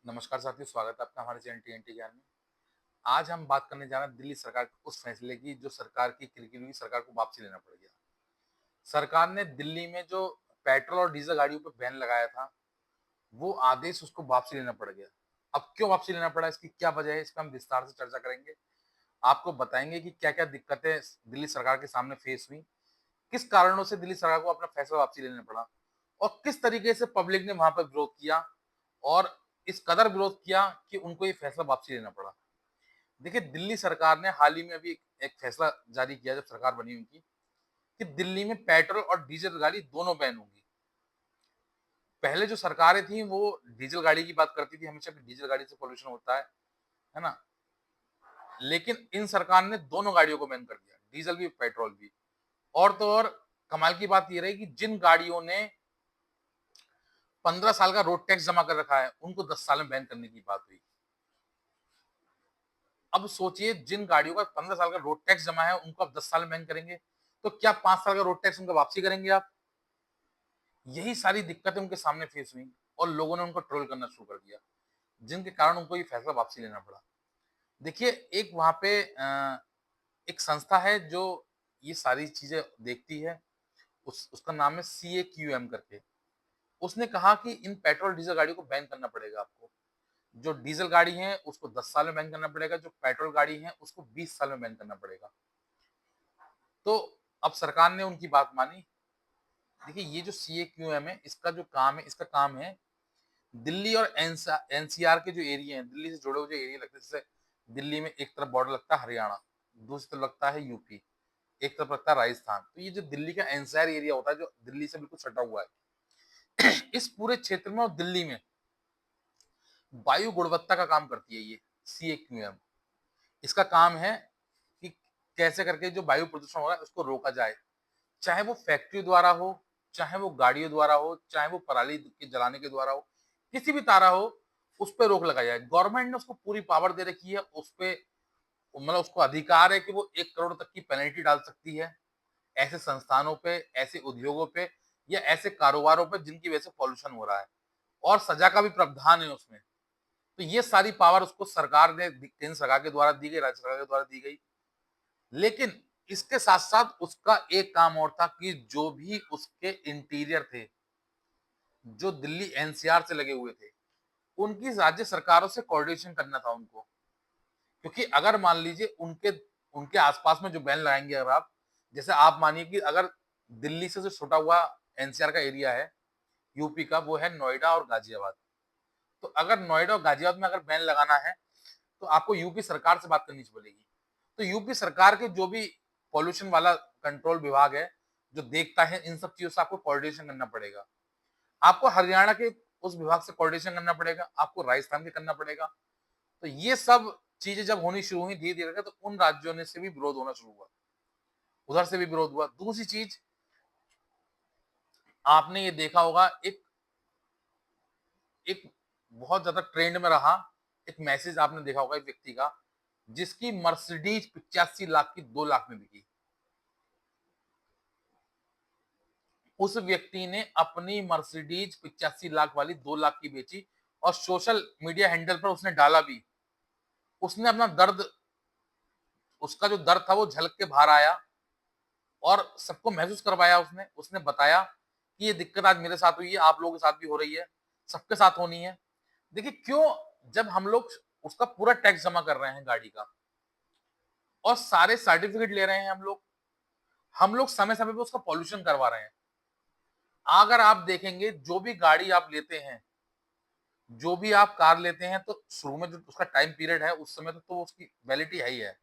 नमस्कार साथियों, स्वागत है आपका हमारे चैनल टीएनटी ज्ञान में। आज हम बात करने जा रहे हैं दिल्ली सरकार के उस फैसले की जो सरकार की किरकिरी हुई, सरकार को वापसी लेना पड़ गया। सरकार ने दिल्ली में जो पेट्रोल और डीजल गाड़ियों पे बैन लगाया था, वो आदेश उसको वापसी लेना पड़ गया। अब क्यों वापसी लेना पड़ा, इसकी क्या वजह है, इस पे हम विस्तार से चर्चा करेंगे। आपको बताएंगे कि क्या-क्या दिक्कतें दिल्ली सरकार के सामने फेस हुई, किस कारणों से दिल्ली सरकार को अपना फैसला वापसी लेना पड़ा और किस तरीके से पब्लिक ने वहां पर विरोध किया और इस कदर विरोध किया कि उनको ये फैसला वापसी लेना पड़ा। देखिए, दिल्ली सरकार ने हाल ही में अभी एक फैसला जारी किया जब सरकार बनी उनकी, कि दिल्ली में पेट्रोल और डीजल गाड़ी दोनों बैन होंगी। पहले जो सरकारें थी वो डीजल गाड़ी की बात करती थी हमेशा कि डीजल गाड़ी से पॉल्यूशन होता है ना? लेकिन इन सरकार ने दोनों गाड़ियों को बैन कर दिया, डीजल भी, पेट्रोल भी। और तो और कमाल की बात ये रही कि जिन गाड़ियों ने 15 साल का रोड टैक्स जमा कर रखा है, उनको 10 साल में बैन करने की बात हुई। अब सोचिए, जिन गाड़ियों का 15 साल का रोड टैक्स जमा है, उनको आप 10 साल में बैन करेंगे, तो क्या 5 साल का रोड टैक्स उनका वापसी करेंगे आप? यही सारी दिक्कतें उनके सामने फेस हुई और लोगों ने उनको ट्रोल करना शुरू कर दिया, जिनके कारण उनको ये फैसला वापसी लेना पड़ा। देखिए, एक वहाँ पे एक संस्था है जो ये सारी चीज़ें देखती है, उसका नाम है CAQM करके। उसने कहा कि इन पेट्रोल डीजल गाड़ियों को बैन करना पड़ेगा आपको। जो डीजल गाड़ी है उसको 10 साल में बैन करना पड़ेगा, जो पेट्रोल गाड़ी है उसको 20 साल में बैन करना पड़ेगा। तो अब सरकार ने उनकी बात मानी। देखिए, ये जो CAQM है, इसका जो काम है, इसका काम है दिल्ली और NCR के जो एरिया हैं, दिल्ली से जुड़े हुए जो एरिया लगते हैं, जैसे दिल्ली में एक तरफ बॉर्डर लगता है हरियाणा, दूसरी तरफ लगता है यूपी, एक तरफ लगता है राजस्थान। तो ये जो दिल्ली का एनसीआर एरिया होता है, जो दिल्ली से बिल्कुल सटा हुआ है, इस पूरे क्षेत्र में और दिल्ली में वायु गुणवत्ता का काम करती है ये CAQM। इसका काम है कि कैसे करके जो वायु प्रदूषण हो रहा है उसको रोका जाए, चाहे वो फैक्ट्री द्वारा हो, चाहे वो गाड़ियों द्वारा हो, चाहे वो पराली के जलाने के द्वारा हो, किसी भी तरह हो, उस पे रोक लगाई जाए। गवर्नमेंट ने उसको पूरी पावर दे रखी है, उस पे मतलब उसको अधिकार है कि वो 1 करोड़ तक की पेनल्टी डाल सकती है ऐसे संस्थानों पे, ऐसे उद्योगों पे या ऐसे कारोबारों पे जिनकी वजह से पॉल्यूशन हो रहा है, और सजा का भी प्रावधान है उसमें। तो ये सारी पावर उसको सरकार ने केंद्र सरकार के द्वारा दी गई, राज्य सरकार के द्वारा दी गई। लेकिन इसके साथ-साथ उसका एक काम और था कि जो भी उसके इंटीरियर थे, जो दिल्ली NCR से लगे हुए थे, उनकी राज्य सरकारों से कोऑर्डिनेशन करना था उनको। क्योंकि अगर मान लीजिए उनके उनके आस-पास में जो बैन लगाएँगे अगर आप, जैसे आप मानिए कि अगर दिल्ली से जो छुटा हुआ NCR का एरिया है, यूपी का, वो है नोएडा और गाजियाबाद। तो अगर नोएडा और गाजियाबाद में अगर बैन लगाना है, तो आपको यूपी सरकार से बात करनी पड़ेगी। तो यूपी सरकार के जो भी पॉल्यूशन वाला कंट्रोल विभाग है, जो देखता है इन सब चीज़ों से आपको कोऑर्डिनेशन करना पड़ेगा। आपको हरियाणा के उस विभाग से कोऑर्डिनेशन करना पड़ेगा, आपको राजस्थान के करना पड़ेगा। तो ये सब चीज़ें जब होनी शुरू हुई धीरे-धीरे करके, तो उन राज्यों ने से भी विरोध होना शुरू हुआ। उधर से भी विरोध हुआ। दूसरी चीज़, आपने ये देखा होगा, एक एक बहुत ज़्यादा ट्रेंड में रहा, एक मैसेज आपने देखा होगा एक व्यक्ति का, जिसकी मर्सिडीज 85 लाख की 2 लाख में बिकी। उस व्यक्ति ने अपनी मर्सिडीज 85 लाख वाली 2 लाख की बेची और सोशल मीडिया हैंडल पर उसने डाला भी। उसने अपना दर्द, उसका जो दर्द था वो झलक के बाहर आया और सबको महसूस करवाया उसने। उसने बताया कि ये दिक्कत आज मेरे साथ हुई है, आप लोगों के साथ भी हो रही है, सबके साथ होनी है। देखिए क्यों, जब हम लोग उसका पूरा टैक्स जमा कर रहे हैं गाड़ी का और सारे सर्टिफिकेट ले रहे हैं हम लोग समय-समय पे उसका पॉल्यूशन करवा रहे हैं। अगर आप देखेंगे, जो भी गाड़ी आप लेते हैं, जो भी आप कार लेते हैं, तो शुरू में जो उसका टाइम पीरियड है उस समय तो उसकी वैलिडिटी है ही है।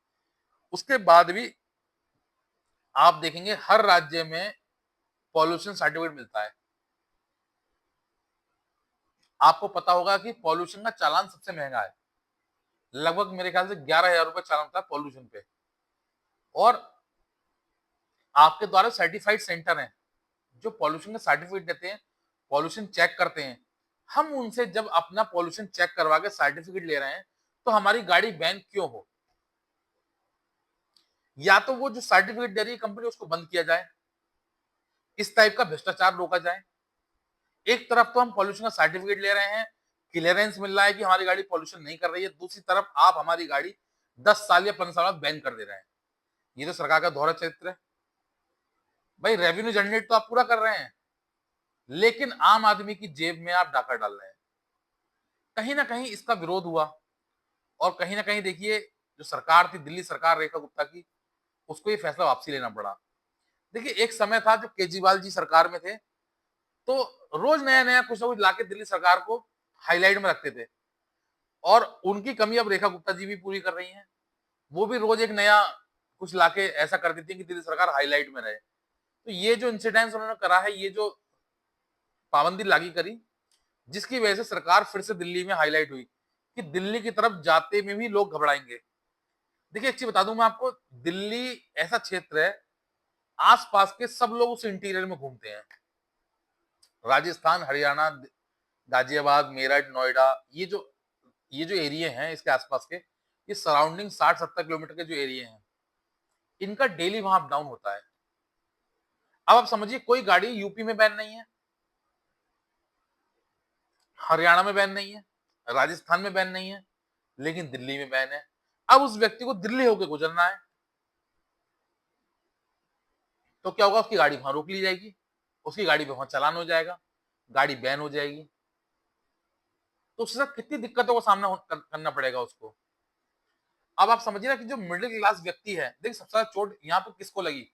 उसके बाद भी आप देखेंगे हर राज्य में पॉल्यूशन सर्टिफिकेट मिलता है। आपको पता होगा कि पॉल्यूशन का चालान सबसे महंगा है। लगभग मेरे ख्याल से 11,000 रुपए चालान होता है पॉल्यूशन पे। और आपके द्वारा सर्टिफाइड सेंटर हैं, जो पॉल्यूशन का सर्टिफिकेट देते हैं, पॉल्यूशन चेक करते हैं। हम उनसे जब अपना पॉल्यूशन चेक करवा के सर्टिफिकेट ले रहे हैं, तो हमारी गाड़ी बैन क्यों हो? या तो वो जो सर्टिफिकेट दे रही है कंपनी, उसको बंद किया जाए, इस टाइप का भ्रष्टाचार रोका जाए। एक तरफ तो हम पॉल्यूशन का सर्टिफिकेट ले रहे हैं, क्लियरेंस मिल रहा है कि हमारी गाड़ी पॉल्यूशन नहीं कर रही है, दूसरी तरफ आप हमारी गाड़ी 10 साल या 15 साल बाद बैन कर दे रहे हैं। ये तो सरकार का दोहरा चरित्र है। भाई रेवेन्यू जनरेट तो आप पूरा कर रहे हैं, लेकिन आम आदमी की जेब में आप डाका डाल रहे हैं। कहीं ना कहीं इसका विरोध हुआ, और कहीं ना कहीं देखिए जो सरकार थी, दिल्ली सरकार रेखा गुप्ता की, उसको ये फैसला वापसी लेना पड़ा। देखिए एक समय था जब केजरीवाल जी सरकार में थे, तो रोज नया नया कुछ ना कुछ लाके दिल्ली सरकार को हाईलाइट में रखते थे, और उनकी कमी अब रेखा गुप्ता जी भी पूरी कर रही हैं। वो भी रोज एक नया कुछ लाके ऐसा कर देती है कि दिल्ली सरकार हाईलाइट में रहे। तो ये जो इंसिडेंस उन्होंने करा है, ये जो पाबंदी लागी करी, जिसकी वजह से सरकार फिर से दिल्ली में हाईलाइट हुई कि दिल्ली की तरफ जाते में भी लोग घबराएंगे। देखिए एक चीज बता दूं मैं आपको, दिल्ली ऐसा क्षेत्र है, आसपास के सब लोग उस इंटीरियर में घूमते हैं। राजस्थान, हरियाणा, गाजियाबाद, मेरठ, नोएडा, ये जो एरिया हैं इसके आसपास के, ये सराउंडिंग 60-70 किलोमीटर के जो एरिया हैं, इनका डेली वहां अप डाउन होता है। अब आप समझिए कोई गाड़ी यूपी में बैन नहीं है, हरियाणा में बैन नहीं है, राजस्थान में बैन नहीं है, लेकिन दिल्ली में बैन है। अब उस व्यक्ति को दिल्ली होकर गुजरना है, तो क्या होगा, उसकी गाड़ी वहां रोक ली जाएगी, उसकी गाड़ी पे वहां चालान हो जाएगा, गाड़ी बैन हो जाएगी। तो उसके साथ कितनी दिक्कतों का सामना करना पड़ेगा उसको। अब आप समझिए ना कि जो मिडिल क्लास व्यक्ति है, देखिए सबसे ज्यादा चोट यहाँ पे किसको लगी,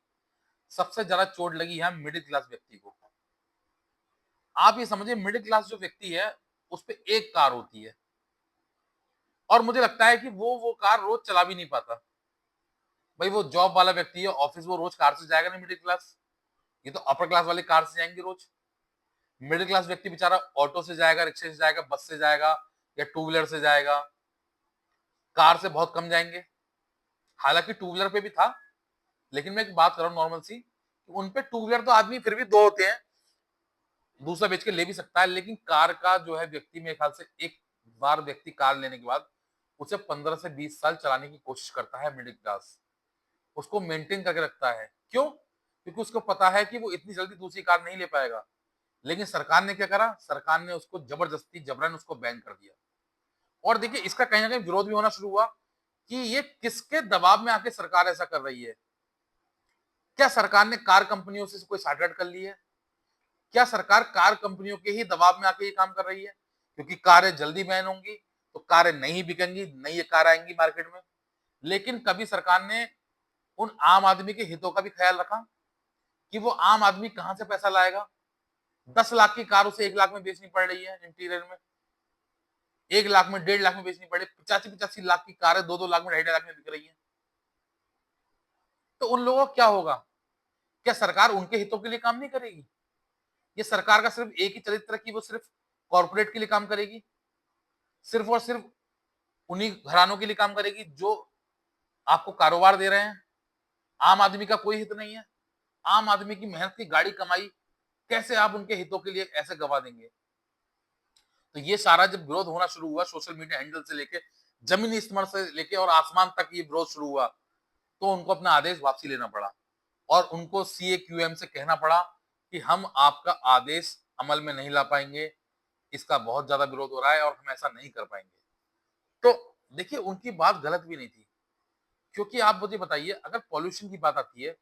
सबसे ज्यादा चोट लगी यहाँ मिडिल क्लास व्यक्ति को। आप ये समझिए मिडिल क्लास जो व्यक्ति है, उस पे एक कार होती है, और मुझे लगता है कि वो कार रोज चला भी नहीं पाता। भाई वो जॉब वाला व्यक्ति है, ऑफिस वो रोज कार से जाएगा नहीं मिडिल क्लास, ये तो अपर क्लास वाले कार से जाएंगे रोज। मिडिल क्लास व्यक्ति बेचारा ऑटो से जाएगा, रिक्शे से जाएगा, बस से जाएगा, या टू व्हीलर से जाएगा, कार से बहुत कम जाएंगे। हालांकि टू व्हीलर पे भी था, लेकिन मैं एक बात कर रहा हूँ नॉर्मल सी, उन पे टू व्हीलर तो आदमी फिर भी दो होते हैं, दूसरा बेच के ले भी सकता है, लेकिन कार का जो है व्यक्ति, मेरे ख्याल से एक बार व्यक्ति कार लेने के बाद उसे 15 से 20 साल चलाने की कोशिश करता है मिडिल क्लास, उसको मेंटेन करके रखता है। क्यों? क्योंकि उसको पता है कि वो इतनी जल्दी दूसरी कार नहीं ले पाएगा। लेकिन सरकार ने क्या करा, सरकार ने उसको जबरदस्ती जबरन उसको बैन कर दिया। और देखिए इसका कहीं ना कहीं विरोध भी होना शुरू हुआ कि ये किसके दबाव में आके सरकार ऐसा कर रही है। क्या सरकार ने कार कंपनियों से कोई साठगांठ कर ली है? क्या सरकार कार कंपनियों के ही दबाव में आके ये काम कर रही है? क्योंकि कारें जल्दी बैन होंगी तो कारें नहीं बिकेंगी, नई कार आएंगी मार्केट में। लेकिन कभी सरकार ने उन आम आदमी के हितों का भी ख्याल रखा कि वो आम आदमी कहां से पैसा लाएगा? 10 लाख की कार उसे 1 लाख में बेचनी पड़ रही है इंटीरियर में, 1 लाख में, 1.5 लाख में बेचनी पड़े, 85-85 लाख की कार है 2-2 लाख में, 2.5 लाख में बिक रही है। तो उन लोगों का क्या होगा? क्या सरकार उनके हितों के लिए काम नहीं करेगी? ये सरकार का सिर्फ एक ही चरित्र कि वो सिर्फ कॉर्पोरेट के लिए काम करेगी, सिर्फ और सिर्फ उन्हीं घरानों के लिए काम करेगी जो आपको कारोबार दे रहे हैं। आम आदमी का कोई हित नहीं है। आम आदमी की मेहनत की गाड़ी कमाई कैसे आप उनके हितों के लिए ऐसे गवा देंगे? तो ये सारा जब विरोध होना शुरू हुआ, सोशल मीडिया हैंडल से लेके जमीनी स्तर से लेके और आसमान तक ये विरोध शुरू हुआ, तो उनको अपना आदेश वापसी लेना पड़ा, और उनको सीएक्यूएम से कहना पड़ा कि हम आपका आदेश अमल में नहीं ला पाएंगे, इसका बहुत ज्यादा विरोध हो रहा है और हम ऐसा नहीं कर पाएंगे। तो देखिए उनकी बात गलत भी नहीं थी, क्योंकि आप मुझे बताइए अगर पॉल्यूशन की बात आती है,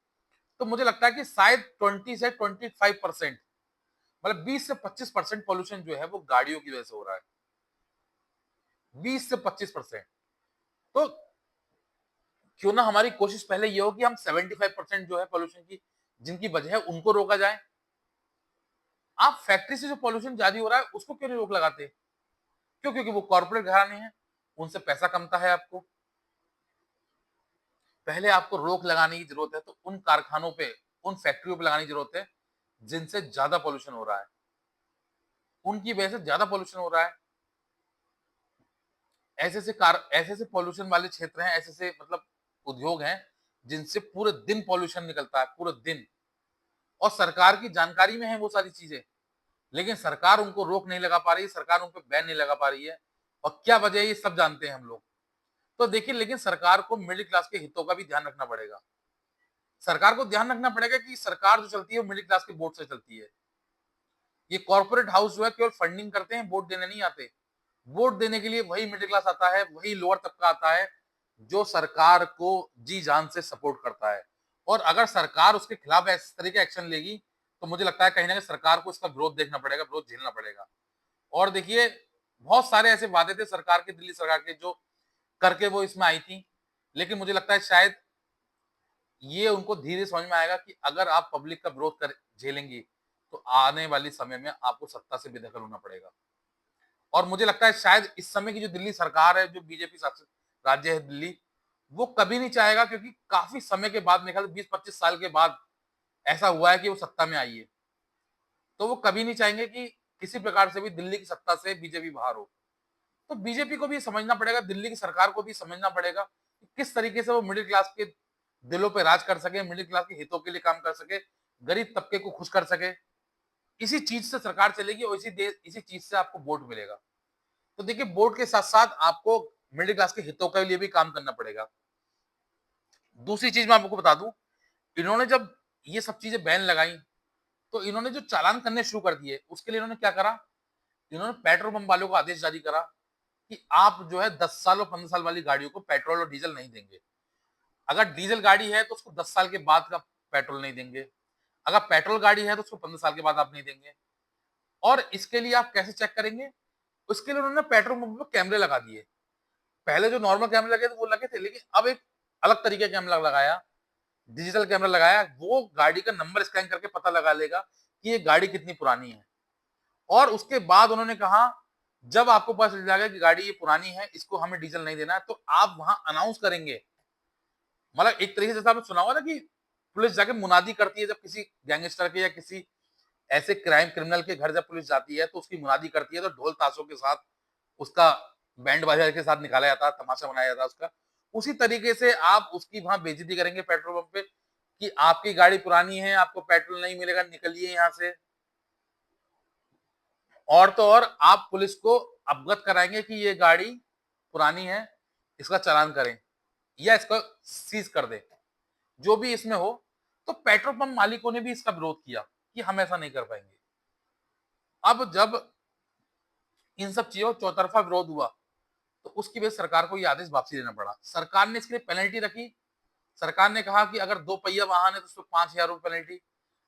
तो मुझे लगता है कि शायद 20 से 25%, मतलब 20 से 25% पॉल्यूशन जो है वो गाड़ियों की वजह से हो रहा है। 20 से 25%। तो क्यों ना हमारी कोशिश पहले ये हो कि हम 75% जो है पॉल्यूशन की जिनकी वजह है उनको रोका जाए। आप फैक्ट्री से जो पॉल्यूशन जारी हो रहा है उसको क्यों नहीं रोक लगाते? क्यों? क्योंकि वो कॉर्पोरेट घराने हैं, उनसे पैसा कमता है आपको। पहले आपको रोक लगाने की जरूरत है तो उन कारखानों पे, उन फैक्ट्रियों पे लगाने की जरूरत है जिनसे ज्यादा पॉल्यूशन हो रहा है, उनकी वजह से ज्यादा पॉल्यूशन हो रहा है। ऐसे से पॉल्यूशन वाले क्षेत्र हैं, ऐसे से मतलब उद्योग हैं जिनसे पूरे दिन पॉल्यूशन निकलता है, पूरे दिन। और सरकार की जानकारी में है वो सारी चीजें, लेकिन सरकार उनको रोक नहीं लगा पा रही, सरकार उन पे बैन नहीं लगा पा रही है। और क्या वजह है ये सब जानते हैं हम लोग। तो देखिए लेकिन सरकार को मिडिल क्लास के हितों का भी ध्यान रखना पड़ेगा। सरकार को ध्यान रखना पड़ेगा कि सरकार जो चलती है वो मिडिल क्लास के वोट से चलती है। ये कॉर्पोरेट हाउस जो है केवल फंडिंग करते हैं, वोट देने नहीं आते। वोट देने के लिए वही मिडिल क्लास आता है, वही लोअर तबका आता है जो सरकार को जी जान से सपोर्ट करता है। और अगर सरकार उसके खिलाफ इस तरह के एक्शन लेगी तो मुझे लगता है कहीं ना कहीं सरकार को इसका विरोध देखना पड़ेगा, विरोध झेलना पड़ेगा। और देखिए, बहुत सारे ऐसे वादे थे सरकार के, दिल्ली सरकार के, जो करके वो इसमें आई थी, लेकिन मुझे लगता है शायद ये उनको धीरे समझ में आएगा कि अगर आप पब्लिक का विरोध कर झेलेंगी तो आने वाले समय में आपको सत्ता से बेदखल होना पड़ेगा। और मुझे लगता है शायद इस समय की जो दिल्ली सरकार है, जो बीजेपी शासित राज्य है दिल्ली, वो कभी नहीं चाहेगा, क्योंकि काफी समय के बाद, मेरे ख्याल 20-25 साल के बाद ऐसा हुआ है कि वो सत्ता में आई है, तो वो कभी नहीं चाहेंगे कि किसी प्रकार से भी दिल्ली की सत्ता से बीजेपी बाहर हो। तो बीजेपी को भी समझना पड़ेगा, दिल्ली की सरकार को भी समझना पड़ेगा कि किस तरीके से वो मिडिल क्लास के दिलों पे राज कर सके, मिडिल क्लास के हितों के लिए काम कर सके, गरीब तबके को खुश कर सके। इसी चीज से सरकार चलेगी और इसी चीज से आपको वोट मिलेगा। तो देखिए, वोट के साथ साथ आपको मिडिल क्लास के हितों के लिए भी काम करना पड़ेगा। दूसरी चीज मैं आपको बता दूं, इन्होंने जब ये सब चीजें बैन लगाई तो इन्होंने जो चालान करने शुरू कर दिए, उसके लिए इन्होंने क्या करा, इन्होंने पेट्रोल पंप वालों को आदेश जारी करा कि आप जो है 10 साल और 15 साल वाली गाड़ियों को पेट्रोल और डीजल नहीं देंगे। अगर डीजल गाड़ी है तो उसको 10 साल के बाद का पेट्रोल नहीं देंगे, अगर पेट्रोल गाड़ी है तो उसको 15 साल के बाद आप नहीं देंगे। और इसके लिए आप कैसे चेक करेंगे, उसके लिए उन्होंने पेट्रोल पंप पे कैमरे लगा दिए। पहले जो नॉर्मल कैमरे लगे थे वो लगे थे, लेकिन अब एक अलग तरीके का कैमरा लगाया, डिजिटल कैमरा लगाया। वो गाड़ी का नंबर स्कैन करके पता लगा लेगा कि ये गाड़ी कितनी पुरानी है। और उसके बाद उन्होंने कहा, जब आपको पता चल जाएगा कि गाड़ी ये पुरानी है, इसको हमें डीजल नहीं देना है, तो आप वहां अनाउंस करेंगे। मतलब एक तरीके से आपने सुना होगा ना कि पुलिस जाके मुनादी करती है, जब किसी गैंगस्टर के या किसी ऐसे क्रिमिनल के घर जब पुलिस जाती है तो उसकी मुनादी करती है, तो ढोल ताशों के साथ उसका बैंड बाजा के साथ निकाला जाता है, तमाशा बनाया जाता है उसका। उसी तरीके से आप उसकी वहां बेइज्जती करेंगे पेट्रोल पंप पे कि आपकी गाड़ी पुरानी है, आपको पेट्रोल नहीं मिलेगा, निकलिए यहाँ से। और तो और आप पुलिस को अवगत कराएंगे कि ये गाड़ी पुरानी है, इसका चालान करें या इसका सीज कर दें, जो भी इसमें हो। तो पेट्रोल पंप मालिकों ने भी इसका विरोध किया कि हम ऐसा नहीं कर पाएंगे। अब जब इन सब चीजों चौतरफा विरोध हुआ तो उसकी वजह से सरकार को ये आदेश वापसी लेना पड़ा। सरकार ने इसके लिए पेनल्टी रखी। सरकार ने कहा कि अगर 2 पहिया वाहन है तो उसको 5,000 रुपए पेनल्टी,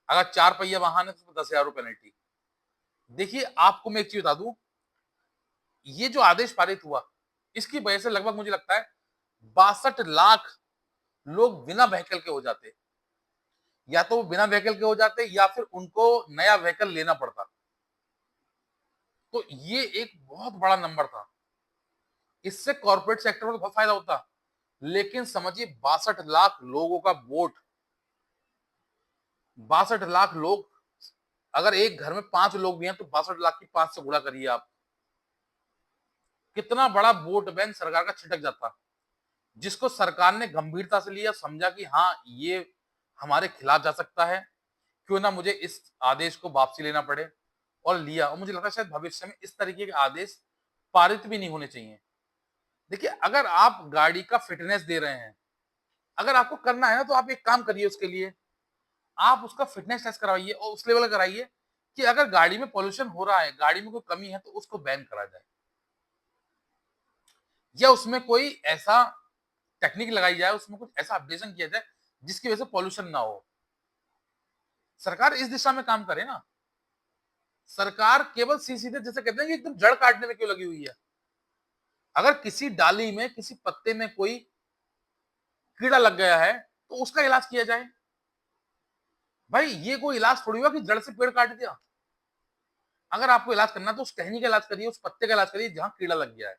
अगर 4 पहिया वाहन है तो उसको 10,000 रुपए पेनल्टी। देखिए, आपको मैं एक चीज बता दूं, ये जो आदेश पारित हुआ, इसकी वजह से लगभग मुझे लगता है 62 लाख लोग बिना व्हीकल के हो जाते, या तो वो बिना व्हीकल के हो जाते या फिर उनको नया व्हीकल लेना पड़ता। तो ये एक बहुत बड़ा नंबर था। इससे कॉर्पोरेट सेक्टर को तो बहुत फायदा होता, लेकिन समझिए 62 लाख लोगों का वोट, 62 लाख लोग, अगर एक घर में 5 लोग भी हैं तो 62 लाख की 5 से गुणा करिए आप, कितना बड़ा वोट बैंक सरकार का छिटक जाता, जिसको सरकार ने गंभीरता से लिया, समझा कि हाँ, ये हमारे खिलाफ जा सकता है, क्यों ना मुझे इस आदेश को वापसी लेना पड़े, और लिया। और मुझे लगता है शायद भविष्य में इस तरीके के आदेश पारित भी नहीं होने चाहिए। देखिए, अगर आप गाड़ी का फिटनेस दे रहे हैं, अगर आपको करना है ना, तो आप एक काम करिए, उसके लिए आप उसका फिटनेस टेस्ट करवाइए और उस लेवल का कराइए कि अगर गाड़ी में पॉल्यूशन हो रहा है, गाड़ी में कोई कमी है, तो उसको बैन करा जाए, या उसमें कोई ऐसा टेक्निक लगाई जाए, उसमें कुछ ऐसा अपडेशन किया जाए जिसकी वजह से पॉल्यूशन ना हो। सरकार इस दिशा में काम करे ना। सरकार केवल सीधे, जैसे कहते हैं कि एकदम जड़ काटने में क्यों लगी हुई है। अगर किसी डाली में, किसी पत्ते में कोई कीड़ा लग गया है तो उसका इलाज किया जाए। भाई, ये कोई इलाज थोड़ी हुआ कि जड़ से पेड़ काट दिया। अगर आपको इलाज करना है तो उस टहनी का इलाज करिए, उस पत्ते का इलाज करिए जहां कीड़ा लग गया है।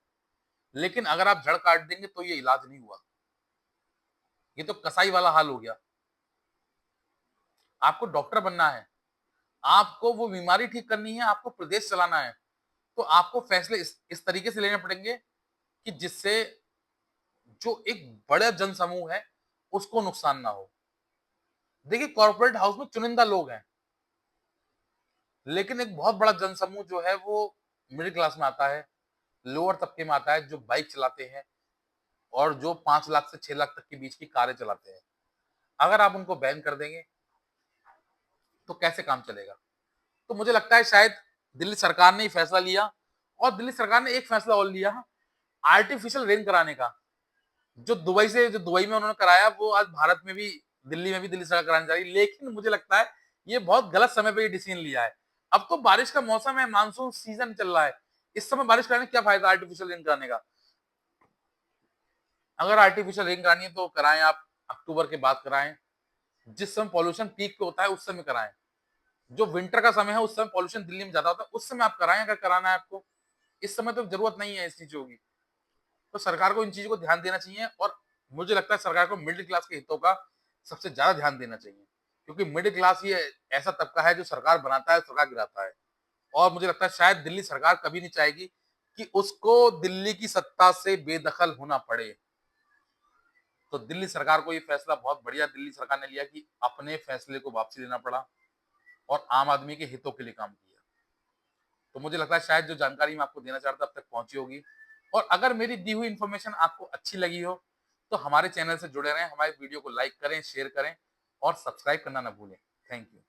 लेकिन अगर आप जड़ काट देंगे तो ये इलाज नहीं हुआ, ये तो कसाई वाला हाल हो गया। आपको डॉक्टर बनना है, आपको वो बीमारी ठीक करनी है, आपको प्रदेश चलाना है, तो आपको फैसले इस तरीके से लेने पड़ेंगे कि जिससे जो एक बड़ा जनसमूह है उसको नुकसान ना हो। देखिए, कॉर्पोरेट हाउस में चुनिंदा लोग हैं, लेकिन एक बहुत बड़ा जनसमूह जो है वो मिडिल क्लास में आता है, लोअर तबके में आता है, जो बाइक चलाते हैं और जो 5 लाख से 6 लाख तक के बीच की कारें चलाते हैं। अगर आप उनको बैन कर देंगे तो कैसे काम चलेगा। तो मुझे लगता है शायद दिल्ली सरकार ने ही फैसला लिया और दिल्ली सरकार ने एक फैसला और लिया, आर्टिफिशियल रेन कराने का। जो दुबई में उन्होंने कराया, वो आज भारत में भी, दिल्ली में भी दिल्ली सरकार कराने जा रही है। लेकिन मुझे लगता है ये बहुत गलत समय पे ये डिसीजन लिया है। अब तो बारिश का मौसम है, मानसून सीजन चल रहा है, इस समय बारिश कराने क्या फायदा आर्टिफिशियल रेन कराने का। अगर आर्टिफिशियल रेन करानी है तो कराएं आप अक्टूबर के बाद कराएं, जिस समय पॉल्यूशन पीक पे होता है उस समय कराएं। जो विंटर का समय है उस समय पॉल्यूशन दिल्ली में ज्यादा होता है, उस समय आप कराएं अगर कराना है आपको। इस समय तो जरूरत नहीं है इस चीजों की। तो सरकार को इन चीजों को ध्यान देना चाहिए, और मुझे लगता है सरकार को मिडिल क्लास के हितों का सबसे ज्यादा ध्यान देना चाहिए, क्योंकि मिडिल क्लास ये ऐसा तबका है जो सरकार बनाता है, सरकार गिराता है। और मुझे लगता है शायद दिल्ली सरकार कभी नहीं चाहेगी कि उसको दिल्ली की सत्ता से बेदखल होना पड़े। तो दिल्ली सरकार को ये फैसला बहुत बढ़िया दिल्ली सरकार ने लिया कि अपने फैसले को वापसी लेना पड़ा और आम आदमी के हितों के लिए काम किया। तो मुझे लगता है शायद जो जानकारी मैं आपको देना चाहता था अब तक पहुंची होगी। और अगर मेरी दी हुई इन्फॉर्मेशन आपको अच्छी लगी हो तो हमारे चैनल से जुड़े रहें, हमारे वीडियो को लाइक करें, शेयर करें और सब्सक्राइब करना ना भूलें। Thank you.